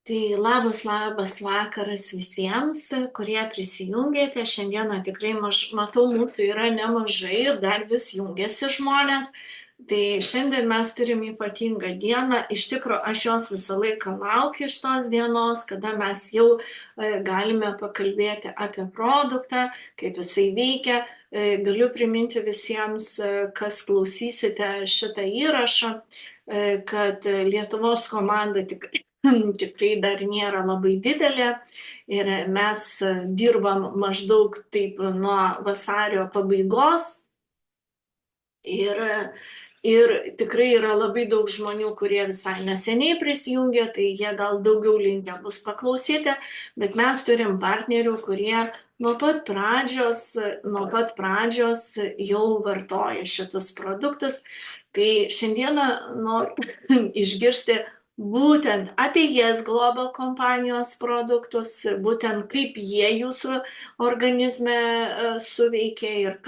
Tai labas vakaras visiems, kurie prisijungėte. Šiandieną tikrai matau, mūsų yra nemažai ir dar vis jungiasi žmonės. Tai šiandien mes turim ypatingą dieną. Iš tikrųjų, aš jos visą laiką laukiu iš tos dienos, kada mes jau galime pakalbėti apie produktą, kaip jisai veikia. Galiu priminti visiems, kas klausysite šitą įrašą, kad Lietuvos komanda tikrai dar nėra labai didelė ir mes dirbam maždaug taip nuo vasario pabaigos ir tikrai yra labai daug žmonių, kurie visai neseniai prisijungė, tai jie gal daugiau linkę bus paklausyti, bet mes turim partnerių, kurie nuo pat pradžios jau vartoja šitus produktus. Tai šiandieną noriu išgirsti būtent apie Yes Global kompanijos produktus, būtent kaip jie jūsų organizme suveikia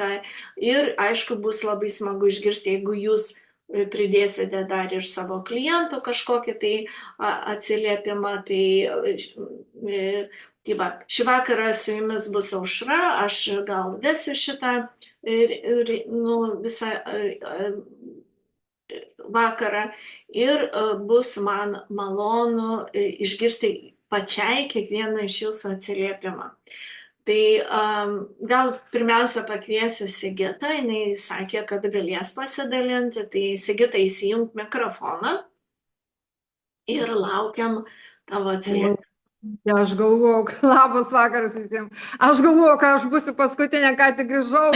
ir aišku bus labai smagu išgirsti, jeigu jūs pridėsite dar ir savo klientų kažkokį tai atsiliepimą. Tai va, šį vakarą su jumis bus Aušra, aš gal vesiu šitą visą vakarą ir bus man malonu išgirsti pačiai kiekvieną iš jūsų atsiliepimą. Tai gal pirmiausia pakviesiu Sigitą, jinai sakė, kad galės pasidalinti, tai Sigita įsijunk mikrofoną ir laukiam tavo atsiliepimą. Aš galvoju, labas vakaras visiems. Aš galvoju, kad aš būsiu paskutinė, ką tik grįžau.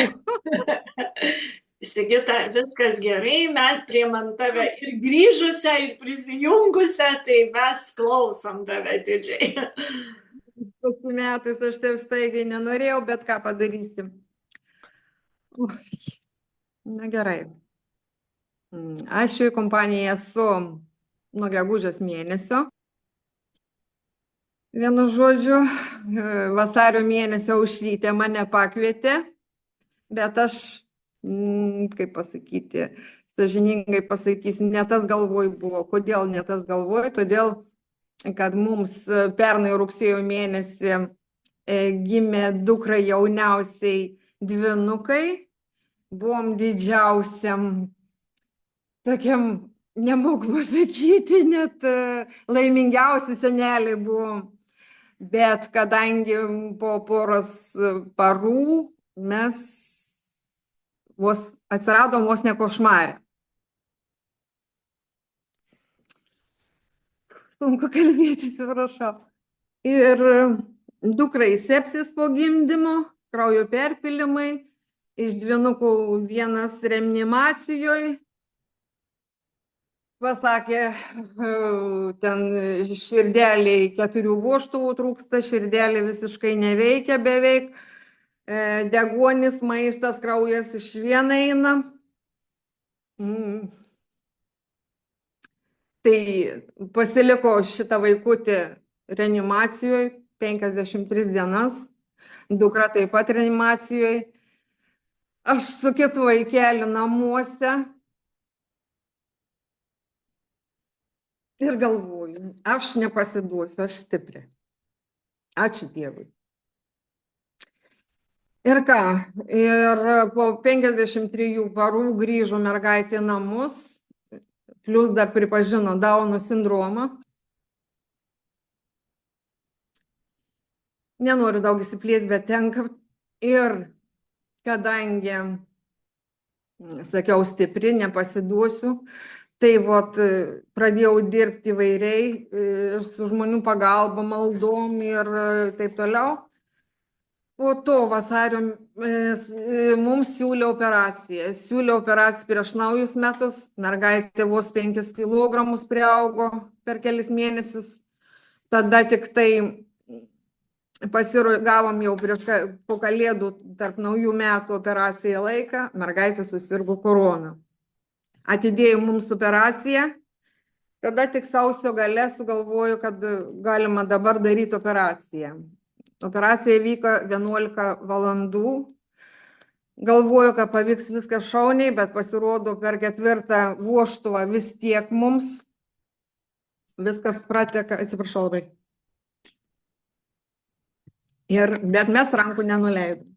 Sigita, viskas gerai, mes priimam tave ir grįžusią, ir prisijungusią, tai mes klausom tave didžiai. Paskui metais aš taip staigiai nenorėjau, bet ką padarysim. Na gerai. Aš šioje kompanijoje esu nuo gegužės mėnesio. Vienu žodžiu, vasario mėnesio Aušrytė mane pakvietė, bet aš, kaip pasakyti, sąžiningai pasakysiu, ne tas galvoj buvo. Kodėl ne tas galvoj? Todėl, kad mums pernai rugsėjo mėnesį gimė dukra jauniausiai dvynukai. Buvom didžiausiam, tokiam, nemoku pasakyti, net laimingiausi seneliai buvom. Bet kadangi po poros parų mes atsiradom vos ne košmarė. Sunku kalbėti, atsiprašau. Ir dukrai sepsis po gimdymo, kraujo perpilimai, iš dvynukų vienas reanimacijoje. Pasakė, ten širdeliai 4 vožtuvų trūksta, širdelė visiškai neveikia beveik, deguonis, maistas, kraujas iš viena eina. Tai pasiliko šitą vaikutį reanimacijoje 53 dienas, dukra taip pat reanimacijoje. Aš su kitu vaikeliu namuose. Ir galvoju, aš nepasiduosiu, aš stipri. Ačiū Dievui. Ir ką, ir po 53 parų grįžo mergaitė į namus, plus dar pripažino Dauno sindromą. Nenoriu daug įsiplėsti, bet tenka. Ir kadangi, sakiau, stipri, nepasiduosiu, tai pradėjau dirbti įvairiai su žmonių pagalba, maldom ir taip toliau. Po to vasario mums siūlė operaciją. Siūlė operaciją prieš naujus metus. Mergaitė vos 5 kilogramus priaugo per kelis mėnesius. Tada tik tai gavom jau po kalėdų tarp naujų metų operaciją laiką. Mergaitė susirgo korona. Atidėjo mums operaciją, tada tik sausio gale sugalvoju, kad galima dabar daryti operaciją. Operacija vyko 11 valandų. Galvoju, kad pavyks viskas šauniai, bet pasirodo per 4. vožtuvą vis tiek mums viskas prateka, atsiprašau labai. Bet mes rankų nenuleidom.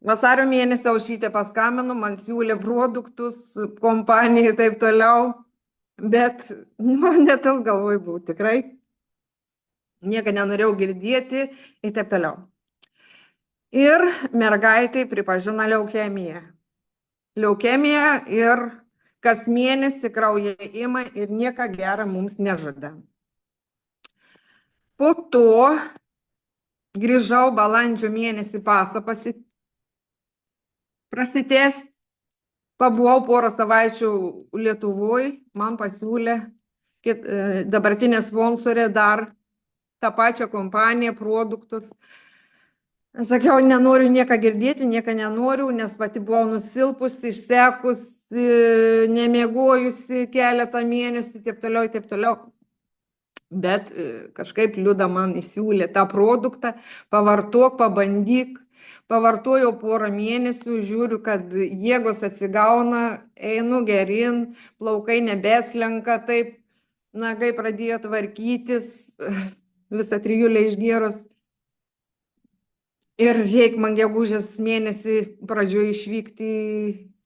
Vasario mėnesį Aušytė paskambino, man siūlė produktus, kompanijai ir taip toliau, bet ne tas galvoj buvo tikrai. Nieko nenorėjau girdėti ir taip toliau. Ir mergaitai pripažino leukemiją. Leukemija ir kas mėnesį kraują ima ir nieko gero mums nežada. Po to grįžau balandžio mėnesį pasą prasitęsti. Pabuvau porą savaičių Lietuvoj, man pasiūlė dabartinė sponsorė dar tą pačią kompaniją, produktus. Sakiau, nenoriu nieko girdėti, nieko nenoriu, nes pati buvau nusilpusi, išsekusi, nemiegojusi keletą mėnesių, taip toliau. Bet kažkaip Liuda man įsiūlė tą produktą, pavartok, pabandyk. Pavartojau porą mėnesių, žiūriu, kad jėgos atsigauna, einu gerin, plaukai nebeslenka, taip, nagai pradėjo tvarkytis, visą trijulę išgėrus. Ir reik man gegužės mėnesį pradžioje išvykti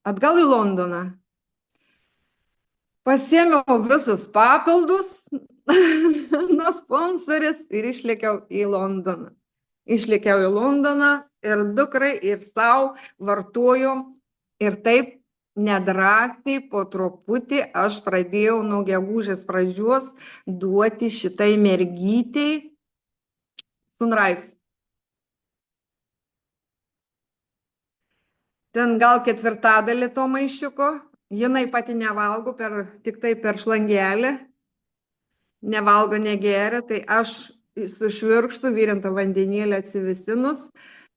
atgal į Londoną. Pasėmiau visus papildus nuo sponsorės ir išlėkiau į Londoną. Išlėkiau į Londoną ir dukrai, ir savo vartojom. Ir taip nedrąsiai po truputį aš pradėjau nuo gegužės pradžios duoti šitai mergytei Sunrise. Ten gal ketvirtadalį to maišiuko. Jinai pati nevalgo, tik tai per šlangelį. Nevalgo, negeria, tai aš su švirkštu virintą vandenėlį atsivisinus,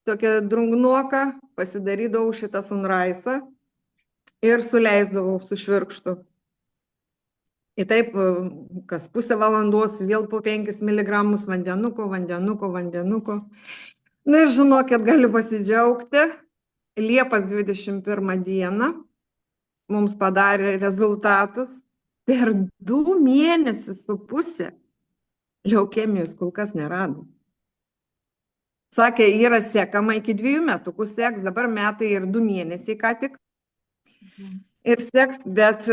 tokią drungnuoką, pasidarydavau šitą Sunrise'ą ir suleisdavau su švirkštu. Ir taip, kas pusę valandos vėl po 5 miligramus vandenuko. Na ir žinokit, galiu pasidžiaugti. Liepos 21 dieną mums padarė rezultatus. Per 2 mėnesius su pusę leukemijos kol kas nerado. Sakė, yra sekama iki 2 metukų seks, dabar metai ir 2 mėnesiai ką tik. Ir seks, bet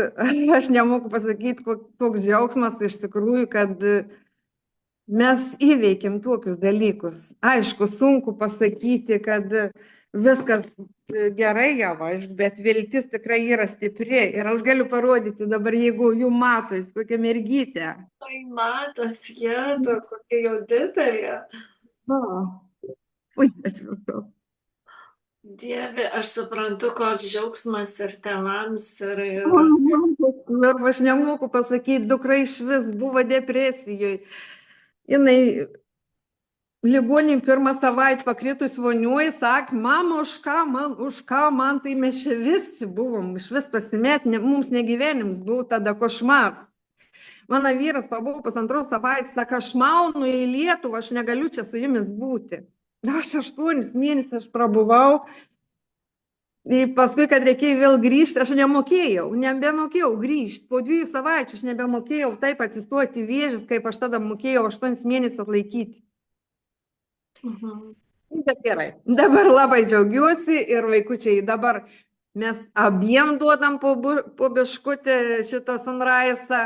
aš nemoku pasakyti, koks džiaugsmas iš tikrųjų, kad mes įveikėm tokius dalykus. Aišku, sunku pasakyti, kad viskas gerai jau, bet viltis tikrai yra stipri. Ir aš galiu parodyti dabar, jeigu jų matos, kokią mergytę. Tai matos, jėdu, kokia jau didelė. Ui, atsiprašau. Dieve, aš suprantu, koks džiaugsmas ir tėvams. Ir aš nemoku pasakyti, dukra išvis buvo depresijoje. Jinai ligoninėj 1 savaitę pakritus vonioj, sakė, mama, už ką man, tai mes čia visi buvom, iš vis pasimetę, mums negyvenims buvo tada košmaras. Mano vyras pabuvo 1,5 savaitės, sako, aš maunu į Lietuvą, aš negaliu čia su jumis būti. Aš 8 mėnesius aš prabuvau. Ir paskui, kad reikėjo vėl grįžti, aš nebemokėjau grįžti. Po 2 savaičių aš nebemokėjau taip atsistoti vėžis, kaip aš tada mokėjau 8 mėnesius atlaikyti. Bet gerai, dabar labai džiaugiuosi ir vaikučiai, dabar mes abiem duodam po biškutį šito Sunrise'ą.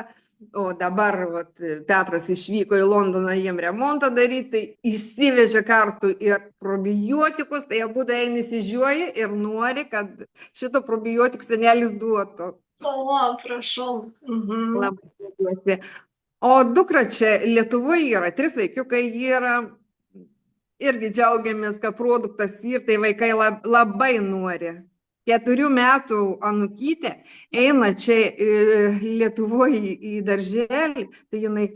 O dabar Petras išvyko į Londoną jiem remontą daryti, tai išsivežė kartu ir probiotikus, tai abudu eina įsižiūrėję ir nori, kad šito probiotikų senelis duotų. O, prašau. Labai džiaugiuosi. O dukra čia Lietuvoje yra, 3 vaikiukai yra, irgi džiaugiamės, kad produktas ir tai vaikai labai nori. 4 metų anukytė eina čia Lietuvoje į darželį, tai jinai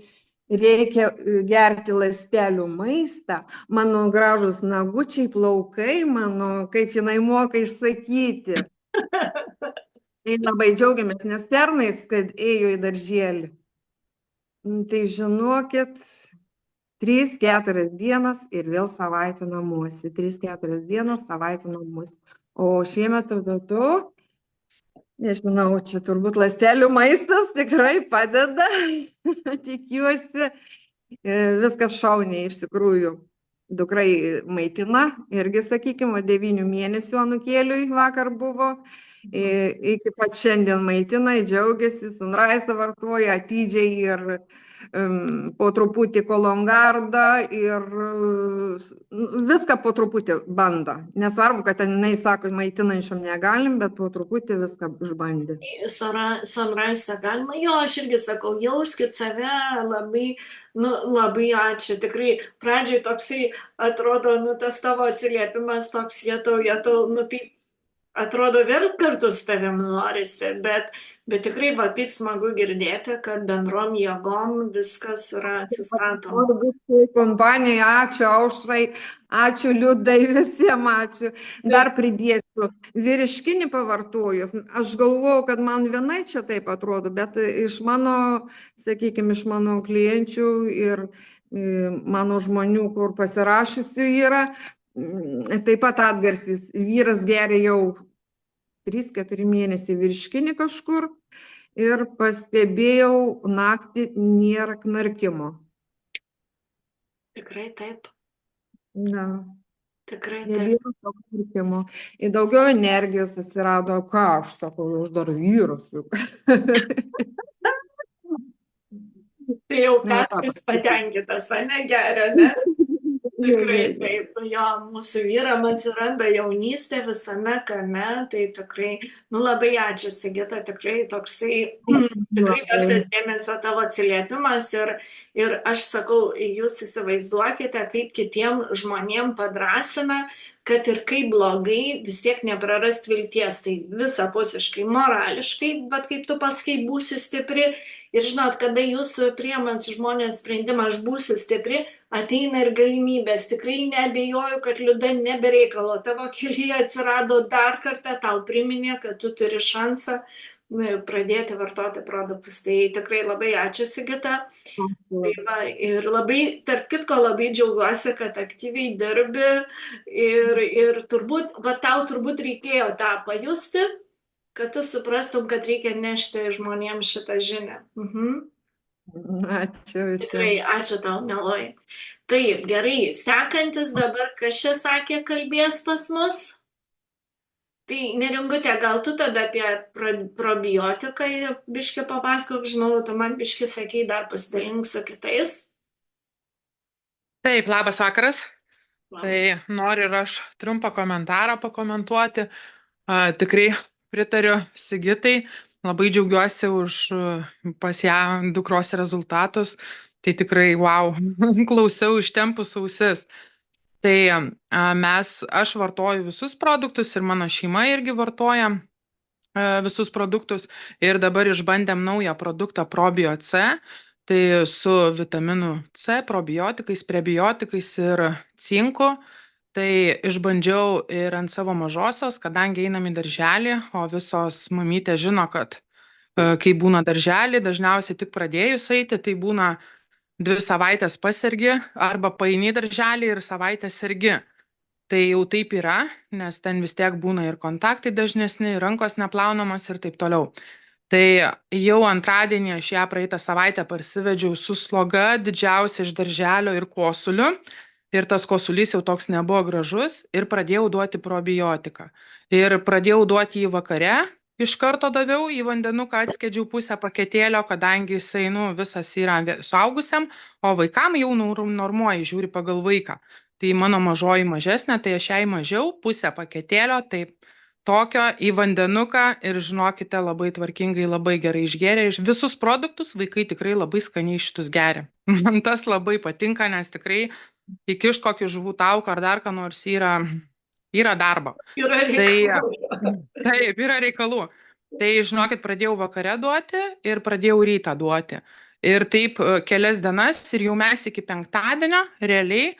reikia gerti ląstelių maistą, mano gražus nagučiai, plaukai, mano, kaip jinai moka išsakyti. Tai labai džiaugiamės, nes pernais, kad ėjo į darželį. Tai žinokit, 3-4 dienas ir vėl savaitę namuose. 3-4 dienas, savaitę namuose. O šiemet Nežinau, čia turbūt ląstelių maistas tikrai padeda, tikiuosi. Viskas šauniai iš tikrųjų. Dukrai maitina, irgi, sakykime, 9 mėnesių anūkėliui vakar buvo. Iki pat šiandien maitina, džiaugiasi, sunraisą vartoja atidžiai ir po truputį kolongardą ir viską po truputį bando. Nesvarbu, kad ten jinai sako, maitinančiom negalim, bet po truputį viską išbandė. Sunrise galima, jo, aš irgi sakau, jauskit save labai, nu, labai ačiū, tikrai, pradžiai toksai atrodo, nu, tas tavo atsiliepimas toks, jėtau, nu, tai atrodo vėl kartu su tavim norisi, bet tikrai, va, kaip smagu girdėti, kad bendrom jėgom viskas yra atsistatoma. Noriu būti kompanija, ačiū Aušrai, ačiū Liudai, visiems ačiū. Dar pridėsiu, vyriškinį pavartojus, aš galvojau, kad man vienai čia taip atrodo, bet iš mano, sakykime, iš mano klienčių ir mano žmonių, kur pasirašysiu yra, taip pat atgarsis, vyras geria jau 3-4 mėnesiai virškinį kažkur ir pastebėjau, naktį nėra knarkimo. Tikrai taip, Na, tikrai taip. nebėra to knarkimo. Ir daugiau energijos atsirado, ką aš sakau, aš dar vyrus juk. Tai jau Na, Petras patenkintas, ane, geria, ne? Tikrai taip, jo, mūsų vyram atsiranda jaunystė visame kame, tai tikrai, nu labai ačiū, Sigita, tikrai toksai, tikrai vertas dėmesio tavo atsiliepimas ir aš sakau, jūs įsivaizduokite, kaip kitiem žmonėm padrasina, kad ir kaip blogai, vis tiek neprarast vilties, tai visapusiškai, morališkai, bet kaip tu pasakai, būsiu stipri. Ir žinot, kada jūs priemant žmonės sprendimą, aš būsiu stipri, ateina ir galimybės. Tikrai neabejoju, kad Liuda nebereikalo. Tavo kelyje atsirado dar kartą, tau priminė, kad tu turi šansą pradėti vartoti produktus. Tai tikrai labai ačiū, Sigita. Tai va, ir labai, tarp kitko, labai džiaugiuosi, kad aktyviai dirbi ir turbūt, va tau turbūt reikėjo tą pajusti, kad tu suprastum, kad reikia nešti žmonėms šitą žinią. Ačiū Tikrai, visiems. ačiū tau, mieloji. Taip, gerai, sekantis dabar, kas čia sakė, kalbės pas mus? Tai Neringutė, gal tu tada apie probiotiką biškį papasakok, žinau, tu man biškį sakei, dar pasidalink su kitais. Taip, labas vakaras. Labas. Tai noriu ir aš trumpą komentarą pakomentuoti. Tikrai pritariu Sigitai, labai džiaugiuosi už pas ją dukros rezultatus. Tai tikrai, wow, klausiau ištempus ausis. Tai aš vartoju visus produktus ir mano šeima irgi vartoja visus produktus. Ir dabar išbandėm naują produktą Probio C. Tai su vitaminu C, probiotikais, prebiotikais ir cinku. Tai išbandžiau ir ant savo mažosios, kadangi einam į darželį, o visos mamytės žino, kad kai būna darželį, dažniausiai tik pradėjus eiti, tai būna 2 savaitės pasergi arba paeini į darželį ir savaitę sergi. Tai jau taip yra, nes ten vis tiek būna ir kontaktai dažnesni, rankos neplaunamos ir taip toliau. Tai jau antradienį aš ją praeitą savaitę parsivedžiau su sloga didžiausia iš darželio ir kosuliu. Ir tas kosulys jau toks nebuvo gražus ir pradėjau duoti probiotiką. Ir pradėjau duoti jį vakare, iš karto daviau į vandenuką, atskiedžiau pusę paketėlio, kadangi jisai visas yra suaugusiam, o vaikam jau normuoji, žiūri pagal vaiką. Tai mano mažoji mažesnė, tai aš jai mažiau, pusę paketėlio, taip tokio į vandenuką ir žinokite, labai tvarkingai, labai gerai išgeria. Visus produktus vaikai tikrai labai skaniai šitus geria. Man tas labai patinka, nes tikrai įkišt kokį žuvų tauką ar dar ką nors yra darbo. Yra reikalų. Taip, yra reikalų. Tai žinokit, pradėjau vakare duoti ir pradėjau rytą duoti. Ir taip kelias dienas ir jau mes iki penktadienio realiai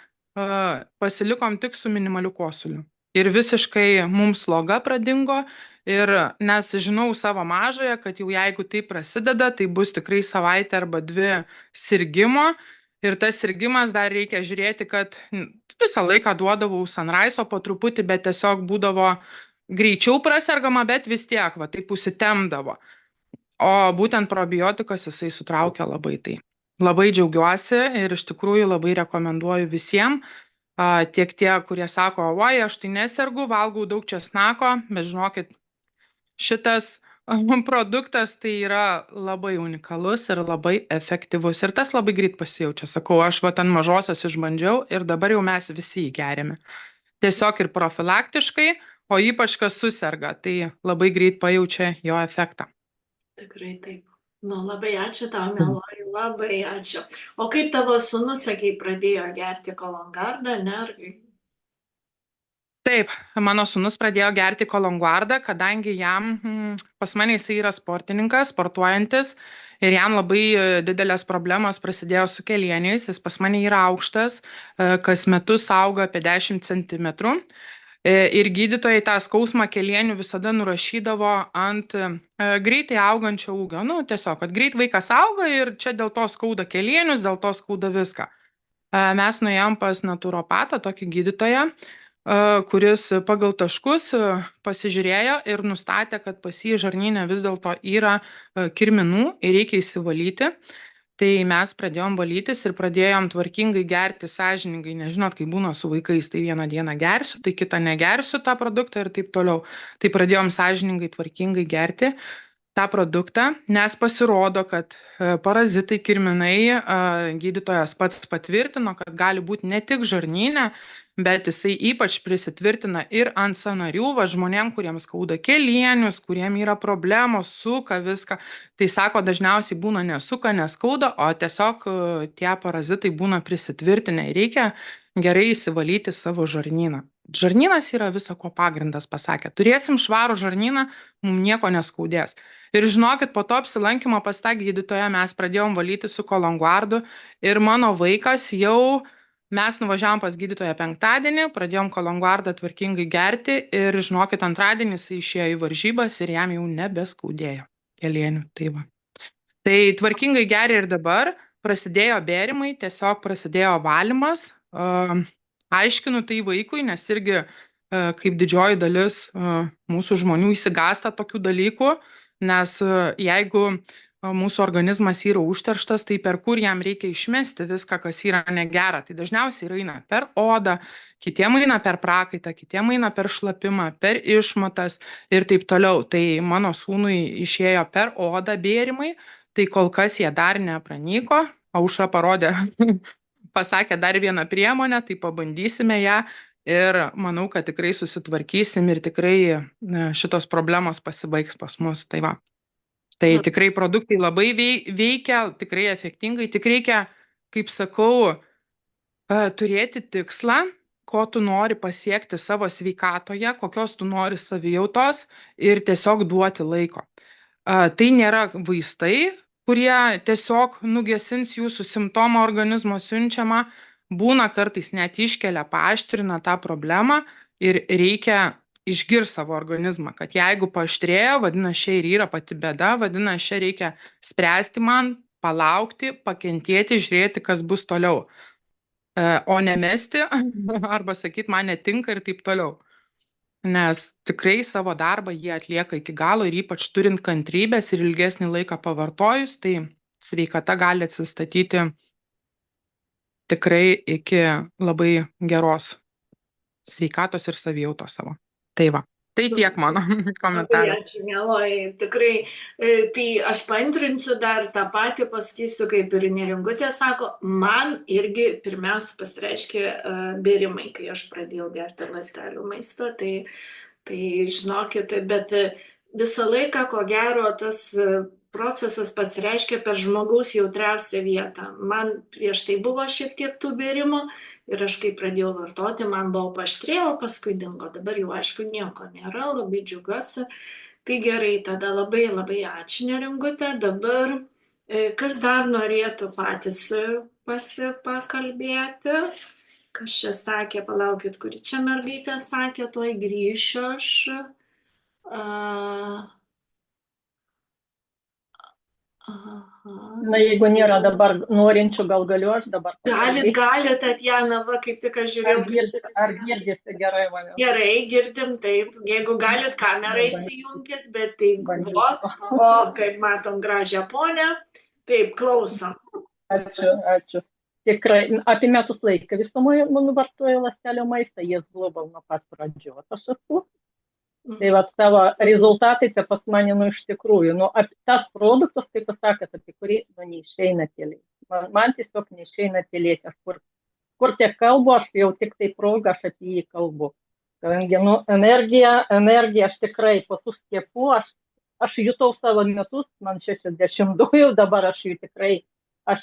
pasilikom tik su minimaliu kosuliu. Ir visiškai mums sloga pradingo, ir nes žinau savo mažąją, kad jau jeigu tai prasideda, tai bus tikrai savaitė arba 2 sirgimo. Ir tas sirgimas dar reikia žiūrėti, kad visą laiką duodavau Sunrise po truputį, bet tiesiog būdavo greičiau prasergama, bet vis tiek, va, taip užsitemdavo. O būtent probiotikas jisai sutraukia labai tai. Labai džiaugiuosi ir iš tikrųjų labai rekomenduoju visiems, tiek tie, kurie sako, oi, aš tai nesergu, valgau daug česnako, bet žinokit, šitas produktas tai yra labai unikalus ir labai efektyvus. Ir tas labai greit pasijaučia. Sakau, aš va ant mažosios išbandžiau ir dabar jau mes visi jį geriame. Tiesiog ir profilaktiškai, o ypač kas suserga, tai labai greit pajaučia jo efektą. Tikrai taip. Nu, labai ačiū tau, mieloji, labai ačiū. O kaip tavo sūnus, sakai, pradėjo gerti kolongardą, ne? Taip, mano sūnus pradėjo gerti kolonguardą, kadangi jam, pas mane jisai yra sportininkas, sportuojantis ir jam labai didelės problemos prasidėjo su kelieniais, jis pas mane yra aukštas, kas metus auga apie 10 cm. Ir gydytojai tą skausmą kelienių visada nurašydavo ant greitai augančio ūgio. Nu, tiesiog, kad greit vaikas auga ir čia dėl to skauda kelienius, dėl to skauda viską. Mes nuėjom pas naturopatą, tokį gydytoją, kuris pagal taškus pasižiūrėjo ir nustatė, kad pas jį žarnyne vis dėlto yra kirminų ir reikia įsivalyti. Tai mes pradėjom valytis ir pradėjom tvarkingai gerti sąžiningai, nežinot, kai būna su vaikais, tai vieną dieną gersiu, tai kitą negersiu tą produktą ir taip toliau. Tai pradėjom sąžiningai, tvarkingai gerti tą produktą, nes pasirodo, kad parazitai, kirminai, gydytojas pats patvirtino, kad gali būti ne tik žarnyne, bet jisai ypač prisitvirtina ir ant sąnarių, va žmonėm, kuriems skauda kelienius, kuriem yra problemos, suka viską. Tai sako, dažniausiai būna nesuka, neskauda, o tiesiog tie parazitai būna prisitvirtinę ir reikia gerai įsivalyti savo žarnyną. Žarnynas yra viso ko pagrindas, pasakė. Turėsim švarų žarnyną, mums nieko neskaudės. Ir žinokit, po to apsilankimo pas tą gydytoją mes pradėjom valyti su kolonguardu ir mano vaikas jau, mes nuvažiavom pas gydytoją penktadienį, pradėjom kolonguardą tvarkingai gerti ir žinokit, antradienį jis išėjo į varžybas ir jam jau nebeskaudėjo kelienių. Tai va. Tai tvarkingai geria ir dabar, prasidėjo bėrimai, tiesiog prasidėjo valymas. Aiškinu tai vaikui, nes irgi kaip didžioji dalis mūsų žmonių įsigąsta tokių dalykų, nes jeigu mūsų organizmas yra užterštas, tai per kur jam reikia išmesti viską, kas yra negera. Tai dažniausiai eina per odą, kitiem eina per prakaitą, kitiem eina per šlapimą, per išmatas ir taip toliau. Tai mano sūnui išėjo per odą bėrimai, tai kol kas jie dar nepranyko. Aušra parodė, pasakė dar vieną priemonę, tai pabandysime ją ir manau, kad tikrai susitvarkysim ir tikrai šitos problemos pasibaigs pas mus. Tai va. Tai tikrai produktai labai veikia, tikrai efektingai, tik reikia, kaip sakau, turėti tikslą, ko tu nori pasiekti savo sveikatoje, kokios tu nori savijautos ir tiesiog duoti laiko. Tai nėra vaistai, kurie tiesiog nugesins jūsų simptomą organizmo siunčiamą, būna kartais net iškelia, paaštrina tą problemą ir reikia išgirsti savo organizmą, kad jeigu paaštrėjo, vadinasi, čia ir yra pati bėda, vadinasi, čia reikia spręsti man, palaukti, pakentėti, žiūrėti, kas bus toliau, o nemesti arba sakyti, man netinka ir taip toliau. Nes tikrai savo darbą jie atlieka iki galo ir ypač turint kantrybės ir ilgesnį laiką pavartojus, tai sveikata gali atsistatyti tikrai iki labai geros sveikatos ir savijautos savo. Tai va, tai tiek mano komentaras. Ačiū, mieloji, tikrai, tai aš paantrinsiu dar tą patį, pasakysiu, kaip ir Neringutė sako, man irgi pirmiausia pasireiškė bėrimai, kai aš pradėjau gerti ląstelių maistą, tai žinokit, bet visą laiką, ko gero, tas procesas pasireiškia per žmogaus jautriausią vietą. Man prieš tai buvo šiek tiek tų bėrimų, ir aš kai pradėjau vartoti, man buvo paaštrėjo, paskui dingo. Dabar jau aišku nieko nėra, labai džiugiuosi. Tai gerai, tada labai labai ačiū, Neringutė. Dabar kas dar norėtų patys pakalbėti? Kas čia sakė, palaukit, kuri čia mergaitė sakė, tuoj grįšiu aš. Aha. Na, jeigu nėra dabar norinčių, gal galiu aš dabar Galit, pakalbėti. Tatjana, va, kaip tik aš žiūrėjau. Ar girdisi gerai mane? Gerai, girdim taip. Jeigu galit, kamerą įsijunkit, bet tai buvo. Bandysiu. O, kaip matom, gražią ponę. Taip, klausom. Ačiū. Tikrai, apie metus laiką visumoje vartoju ląstelio maistą, jis global nuo pat pradžios. Aš esu. Tai va savo rezultatai tai pas mane, iš tikrųjų, tas produktas, kaip jūs sakėt, apie kurį, neišeina tylėti. Man tiesiog neišeina tylėti. Aš kur tiek kalbu, aš jau tik tai progą, aš apie jį kalbu. Kadangi, energija, aš tikrai po tų skiepų, aš jutau savo metus, man 62, jau dabar aš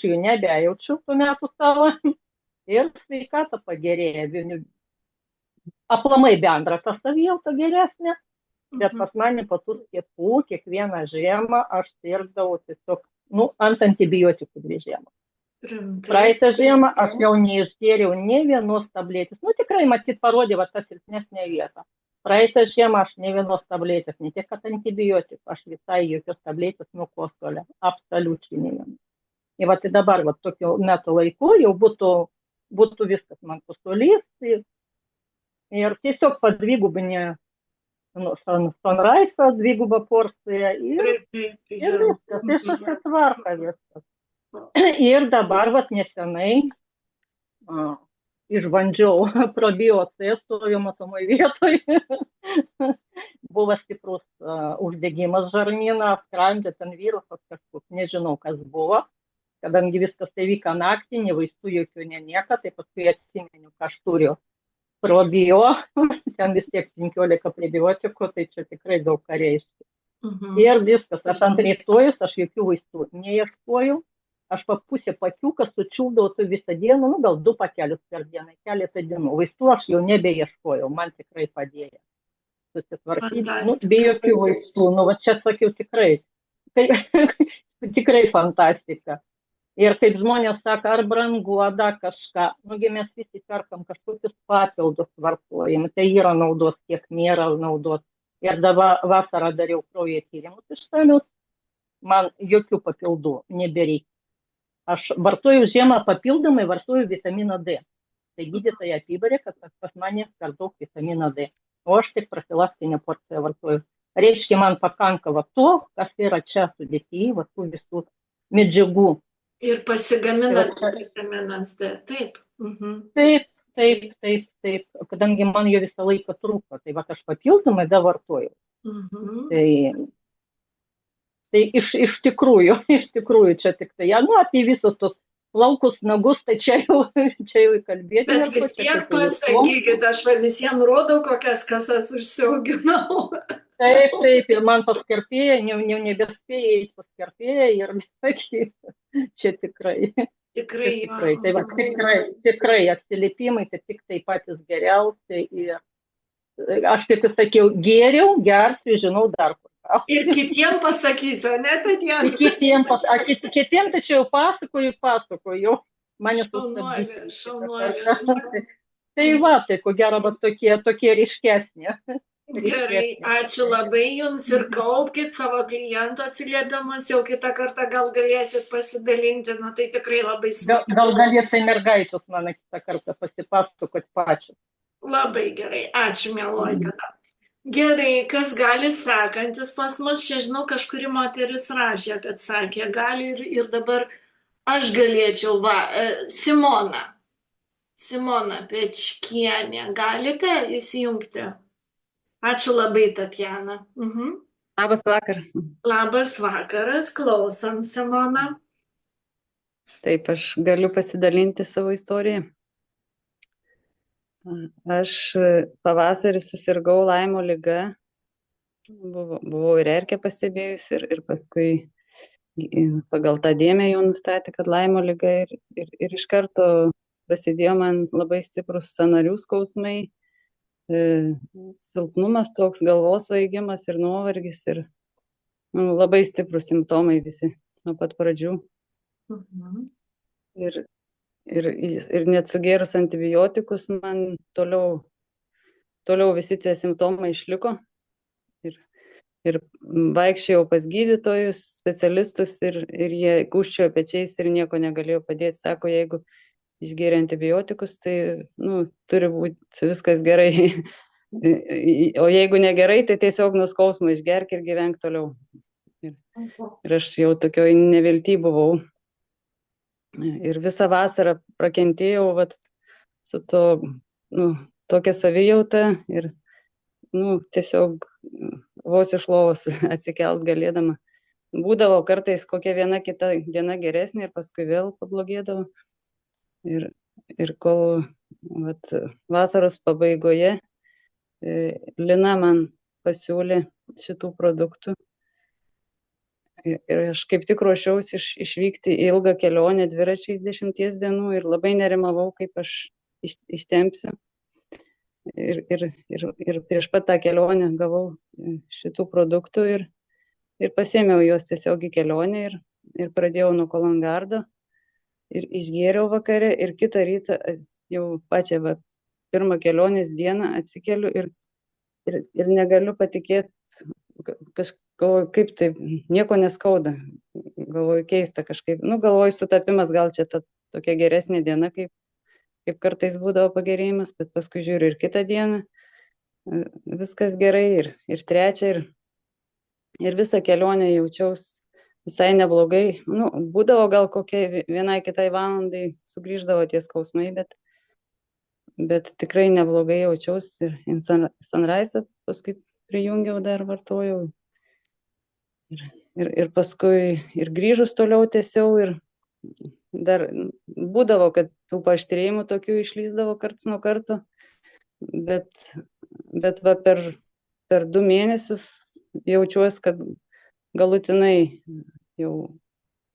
jų nebejaučiu tų metų savo. Ir sveikata pagerėja. Aplamai bendra ta savijauta geresnė, bet pas mane po tų skiepų kiekvieną žiemą aš sirgdavau tiesiog, ant antibiotikų 2 žiemas. Praeitą žiemą aš jau neišgėriau nė vienos tabletės. Tikrai, matyt, parodė va tą silpnesnę vietą. Praeitą žiemą aš nė vienos tabletės, ne tik kad antibiotikų, aš visai jokios tabletės nuo kosulio, absoliučiai nė vienos. Ir va tai dabar, va tokiu metų laiku jau būtų viskas man kosulys. Ir tiesiog padvigubinė Sunrise, 2 porcija ir viskas, tai susitvarka viskas. Ir dabar, nesenai, išbandžiau probiotiką, stoviu matomoj vietoj. Buvo stiprus uždegimas žarnyno, skrandžio, ten virusas kažkoks, nežinau, kas buvo. Kadangi viskas tai vyka naktį, ne vaistų jokių nieko, tai paskui atsimeniu, ką aš turiu. Probio, ten vis tiek 15 prebiotikų, tai čia tikrai daug ką reiškia. Ir viskas, aš ant rytojus, aš jokių vaistų neieškoju, aš po pusę pakiuką sučiūdavau visą dieną, gal 2 pakelius per dieną, keletą dienų. Vaistų aš jau nebeieškojau, man tikrai padėjo susitvarkyti, be jokių vaistų, va čia sakiau tikrai, tikrai fantastika. Ir kaip žmonės sako, ar brangu, ar kažką, mes visi perkam kažkokius papildus vartojim, tai yra naudos, kiek nėra naudos. Ir dabar vasarą dariau kraujo tyrimus išsamius, man jokių papildų nebereikia. Aš vartoju žiemą papildomai, vartoju vitaminą D. Tai gydytoja apibarė, kad pas mane per daug vitamino D. O aš tik profilaktinę porciją vartoju. Reiškia, man pakanka to, kas yra čia sudėtyje, tų visų medžiagų. Ir pasigamina vitaminas D, taip. Taip, kadangi man jo visą laiką trūko, tai aš papildomai davartoju. Tai iš tikrųjų čia tik tai, apie visus tos plaukus, nagus, tai čia jau kalbėti. Bet vis tiek pasakykit, aš visiems rodau, kokias kasas užsiauginau. Taip, ir man paskirpėja, nebespėja į paskirpėją ir sakyti, čia tikrai. Tikrai atsiliepimai, tai tik tai patys geriausiai. Ir aš kaip sakiau, geriau, gersiu, žinau dar kur. Ir kitiems pasakysiu, ne, Tatjana? Kitiems tačiau pasakoju. Šaunuolės. Tai tai ko gero, tokie ryškesnė. Gerai, ačiū labai jums ir kaupkit savo klientų atsiliepimus, jau kitą kartą gal galėsit pasidalinti, tai tikrai labai svarbu. Gal galėsai mergaitus man kitą kartą pasipasakoti pačiu. Labai gerai, ačiū mieloji tada. Gerai, kas gali sekantis pas mus, čia žinau, kažkuri moteris rašė, kad sakė, gali ir dabar aš galėčiau, Simona Pečkienė, galite įsijungti? Ačiū labai, Tatjana. Labas vakaras. Labas vakaras, klausom, Simona. Taip, aš galiu pasidalinti savo istoriją. Aš pavasarį susirgau Laimo liga, buvau ir erkę pastebėjus ir paskui pagal tą dėmę jau nustatė, kad Laimo liga ir iš karto prasidėjo man labai stiprus sąnarių skausmai, silpnumas toks, galvos svaigimas ir nuovargis ir labai stiprus simptomai visi nuo pat pradžių. Ir net sugėrus antibiotikus man toliau visi tie simptomai išliko. ir vaikščiojau pas gydytojus, specialistus ir jie gūžčiojo pečiais ir nieko negalėjo padėti. Sako, jeigu išgėrė antibiotikus, tai turi būti viskas gerai. O jeigu negerai, tai tiesiog nuo skausmo išgerk ir gyvenk toliau. Ir aš jau tokioj nevilty buvau. Ir visą vasarą prakentėjau su tokia savijauta ir tiesiog vos iš lovos atsikelt galėdama. Būdavo kartais kokia viena kita diena geresnė ir paskui vėl pablogėdavo. Ir kol vasaros pabaigoje Lina man pasiūlė šitų produktų. Ir aš kaip tik ruošiausi išvykti į ilgą kelionę dviračiais 10 dienų ir labai nerimavau, kaip aš ištempsiu. Ir prieš pat tą kelionę gavau šitų produktų ir pasėmiau juos tiesiog į kelionę ir pradėjau nuo Kolangardo ir išgėriau vakare ir kitą rytą jau pačią pirmą kelionės dieną atsikeliu ir negaliu patikėti, kaip taip, nieko neskauda. Galvoju, keista kažkaip. Galvoju, sutapimas, gal čia ta tokia geresnė diena, kaip kartais būdavo pagerėjimas, bet paskui žiūriu ir kitą dieną, viskas gerai, ir trečią, ir visą kelionę jaučiaus visai neblogai. Būdavo gal kokie vienai kitai valandai sugrįždavo tie skausmai, bet tikrai neblogai jaučiaus ir Sunrise paskui prijungiau dar vartojau. Ir paskui ir grįžus toliau tęsiau ir dar būdavo, kad tų paaštrėjimų tokių išlįsdavo karts nuo karto, bet per 2 mėnesius jaučiuosi, kad galutinai jau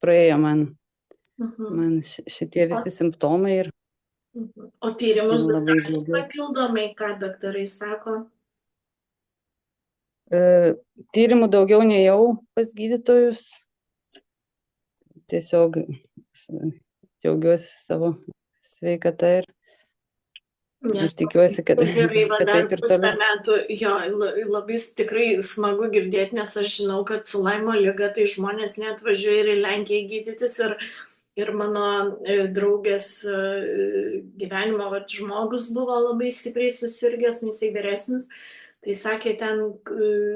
praėjo man šitie visi simptomai ir O tyrimus labai darai papildomai, ką daktarai sako? Tyrimų daugiau nejau pas gydytojus. Tiesiog džiaugiuosi savo sveikata ir tikiuosi, kad taip ir pusę toliau. metų, jo, labai tikrai smagu girdėti, nes aš žinau, kad su Laimo liga tai žmonės net važiuoja ir į Lenkiją gydytis ir mano draugės gyvenimo žmogus buvo labai stipriai susirgęs, jisai vyresnis. Tai sakė, ten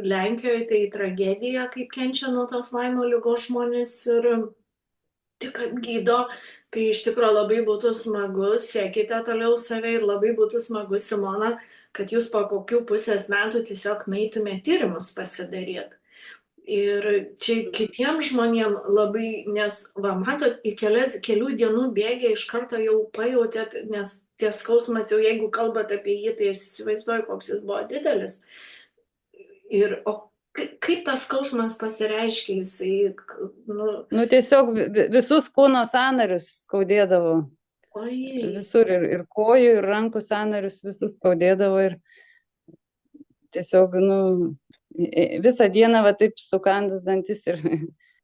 Lenkijoje tai tragedija, kaip kenčia nuo tos Laimo ligos žmonės ir tik apgydo. Tai iš tikrųjų labai būtų smagu, siekite toliau save ir labai būtų smagu, Simona, kad jūs po kokių pusės metų tiesiog nueitumėte tyrimus pasidaryti. Ir čia kitiems žmonėms labai, nes, matot, į kelių dienų bėgė iš karto jau pajautėt, nes tie skausmas, jau jeigu kalbat apie jį, tai įsivaizduoju, koks jis buvo didelis. O kaip tas skausmas pasireiškia, jisai, tiesiog visus kūno sąnarius skaudėdavo. Visur ir kojų, ir rankų sąnarius visus skaudėdavo ir tiesiog, visą dieną taip sukandus dantis ir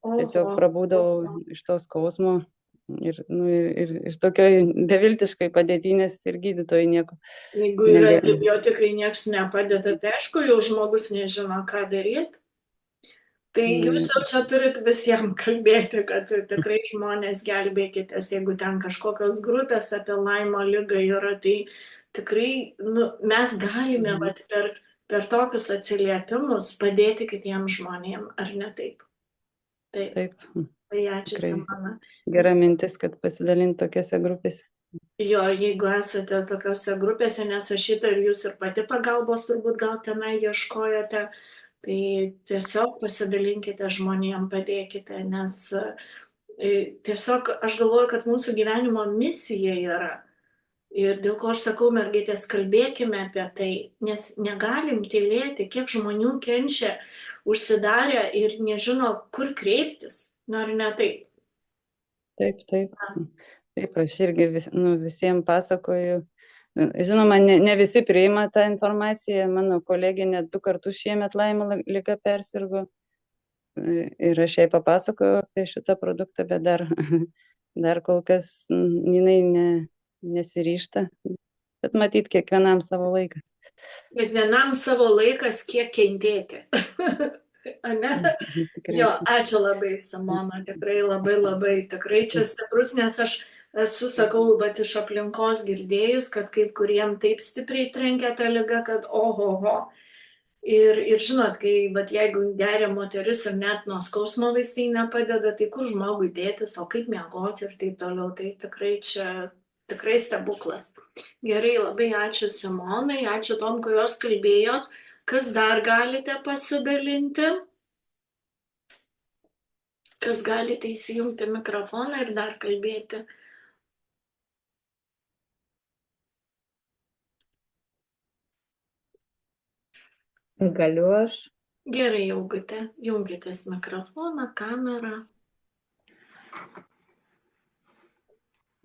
tiesiog prabūdavau iš to skausmo ir tokioj beviltiškai padėty, nes ir gydytojai nieko. Jeigu yra antibiotikai, nieks nepadeda, tai aišku, jau žmogus nežino, ką daryti. Tai jūs jau čia turit visiems kalbėti, kad tikrai žmonės gelbėkitės, jeigu ten kažkokios grupės apie Laimo ligą yra, tai tikrai mes galime per tokius atsiliepimus padėti kitiems žmonėms, ar ne taip? Taip. Tai ačiū, Simona. Gera mintis, kad pasidalinti tokiose grupėse. Jo, jeigu esate tokiose grupėse, nes aš šitą ir jūs ir pati pagalbos turbūt gal tenai ieškojote, tai tiesiog pasidalinkite žmonėms, padėkite, nes tiesiog aš galvoju, kad mūsų gyvenimo misija yra. Ir dėl ko aš sakau, mergaitės, kalbėkime apie tai, nes negalim tylėti, kiek žmonių kenčia, užsidarę ir nežino, kur kreiptis. Ar ne taip? Taip, aš irgi visiems pasakoju. Žinoma, ne visi priima tą informaciją. Mano kolegė net 2 kartus šiemet Laimo liga persirgo. Ir aš jai papasakojau apie šitą produktą, bet dar kol kas jinai nesiryžta. Bet matyt, kiekvienam savo laikas. Kiekvienam savo laikas, kiek kentėti. Ane? Tikrai. Jo, ačiū labai, Simona, tikrai labai, tikrai čia stiprus, nes aš esu, sakau, bet iš aplinkos girdėjus, kad kaip kuriem taip stipriai trenkia ta liga, kad ohoho. Ir žinot, kai, bet jeigu geria moteris ir net nuo skausmo vaistai nepadeda, tai kur žmogui dėtis, o kaip miegoti ir taip toliau, tai tikrai čia tikrai stebuklas. Gerai, labai ačiū Simonai, ačiū tom, kurios kalbėjot. Kas dar galite pasidalinti? Kas galite įsijungti mikrofoną ir dar kalbėti? Galiu aš. Gerai, Augute, jungitės mikrofoną, kamerą.